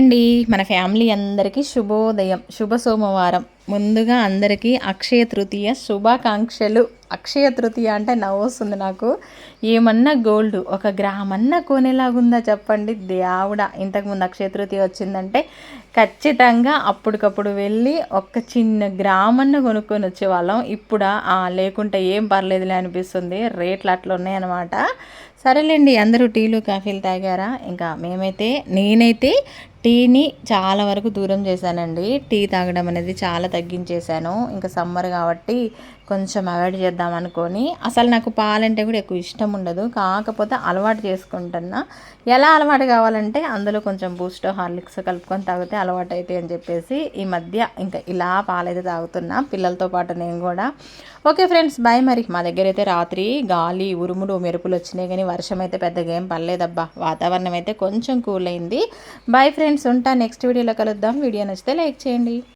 అండి మన ఫ్యామిలీ అందరికీ శుభోదయం, శుభ సోమవారం. ముందుగా అందరికీ అక్షయ తృతీయ శుభాకాంక్షలు. అక్షయ తృతీయ అంటే నవ్వొస్తుంది నాకు. ఏమన్నా గోల్డ్ 1 గ్రామన్నా కొనేలాగుందా చెప్పండి దేవుడా. ఇంతకుముందు అక్షయ తృతీయ వచ్చిందంటే ఖచ్చితంగా అప్పటికప్పుడు వెళ్ళి ఒక చిన్న గ్రామన్న కొనుక్కొని వచ్చేవాళ్ళం. ఇప్పుడు లేకుంటే ఏం పర్లేదులే అనిపిస్తుంది, రేట్లు అట్లా ఉన్నాయన్నమాట. సరేలేండి, అందరూ టీలు కాఫీలు తాగారా? ఇంకా నేనైతే టీని చాలా వరకు దూరం చేశానండి. టీ తాగడం అనేది చాలా తగ్గించేశాను. ఇంకా సమ్మర్ కాబట్టి కొంచెం అవాయిడ్ చేద్దాం అనుకొని. అసలు నాకు పాలంటే కూడా ఎక్కువ ఇష్టం ఉండదు, కాకపోతే అలవాటు చేసుకుంటున్నా. ఎలా అలవాటు కావాలంటే అందులో కొంచెం బూస్ట్, హార్లిక్స్ కలుపుకొని తాగితే అలవాటు అవుతాయి అని చెప్పేసి ఈ మధ్య ఇంకా ఇలా పాలైతే తాగుతున్నా, పిల్లలతో పాటు నేను కూడా. Okay friends, bye. మరి మా దగ్గర అయితే రాత్రి గాలి, ఉరుములు, మెరుపులు వచ్చినాయి, కానీ వర్షం అయితే పెద్దగా ఏం పర్లేదబ్బా. వాతావరణం అయితే కొంచెం కూల్ అయింది. బాయ్ ఫ్రెండ్స్, ఉంటా. నెక్స్ట్ వీడియోలో కలుద్దాం. వీడియో నచ్చితే లైక్ చేయండి.